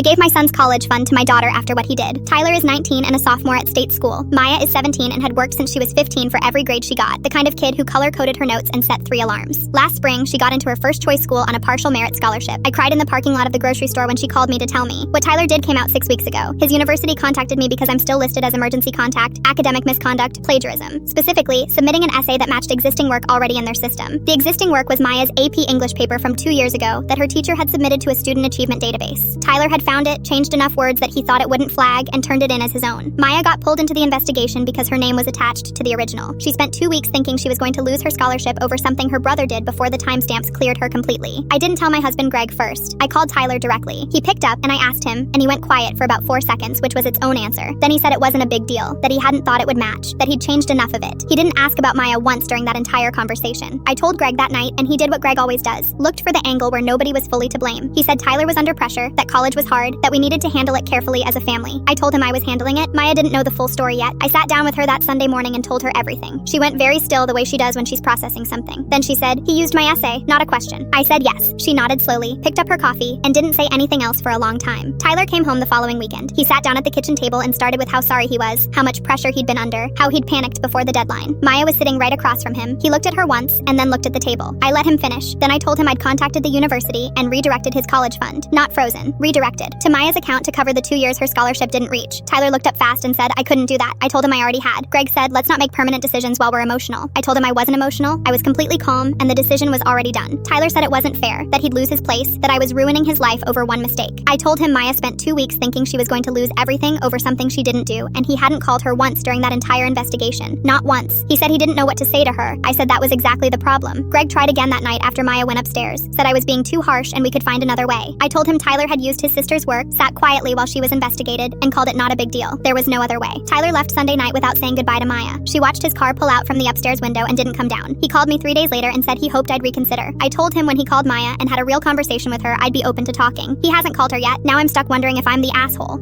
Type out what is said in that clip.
I gave my son's college fund to my daughter after what he did. Tyler is 19 and a sophomore at state school. Maya is 17 and had worked since she was 15 for every grade she got, the kind of kid who color-coded her notes and set 3 alarms. Last spring, she got into her first choice school on a partial merit scholarship. I cried in the parking lot of the grocery store when she called me to tell me. What Tyler did came out 6 weeks ago. His university contacted me because I'm still listed as emergency contact, academic misconduct, plagiarism. Specifically, submitting an essay that matched existing work already in their system. The existing work was Maya's AP English paper from 2 years ago that her teacher had submitted to a student achievement database. Tyler had found it, changed enough words that he thought it wouldn't flag, and turned it in as his own. Maya got pulled into the investigation because her name was attached to the original. She spent 2 weeks thinking she was going to lose her scholarship over something her brother did before the timestamps cleared her completely. I didn't tell my husband Greg first. I called Tyler directly. He picked up and I asked him, and he went quiet for about 4 seconds, which was its own answer. Then he said it wasn't a big deal, that he hadn't thought it would match, that he'd changed enough of it. He didn't ask about Maya once during that entire conversation. I told Greg that night, and he did what Greg always does, looked for the angle where nobody was fully to blame. He said Tyler was under pressure, that college was hard, that we needed to handle it carefully as a family. I told him I was handling it. Maya didn't know the full story yet. I sat down with her that Sunday morning and told her everything. She went very still the way she does when she's processing something. Then she said, "He used my essay, not a question." I said yes. She nodded slowly, picked up her coffee, and didn't say anything else for a long time. Tyler came home the following weekend. He sat down at the kitchen table and started with how sorry he was, how much pressure he'd been under, how he'd panicked before the deadline. Maya was sitting right across from him. He looked at her once and then looked at the table. I let him finish. Then I told him I'd contacted the university and redirected his college fund. Not frozen, redirected. To Maya's account to cover the 2 years her scholarship didn't reach. Tyler looked up fast and said I couldn't do that. I told him I already had. Greg said, "Let's not make permanent decisions while we're emotional." I told him I wasn't emotional. I was completely calm and the decision was already done. Tyler said it wasn't fair, that he'd lose his place, that I was ruining his life over one mistake. I told him Maya spent 2 weeks thinking she was going to lose everything over something she didn't do, and he hadn't called her once during that entire investigation. Not once. He said he didn't know what to say to her. I said that was exactly the problem. Greg tried again that night after Maya went upstairs, said I was being too harsh and we could find another way. I told him Tyler had used his sister's work, sat quietly while she was investigated, and called it not a big deal. There was no other way. Tyler left Sunday night without saying goodbye to Maya. She watched his car pull out from the upstairs window and didn't come down. He called me 3 days later and said he hoped I'd reconsider. I told him when he called Maya and had a real conversation with her, I'd be open to talking. He hasn't called her yet. Now I'm stuck wondering if I'm the asshole.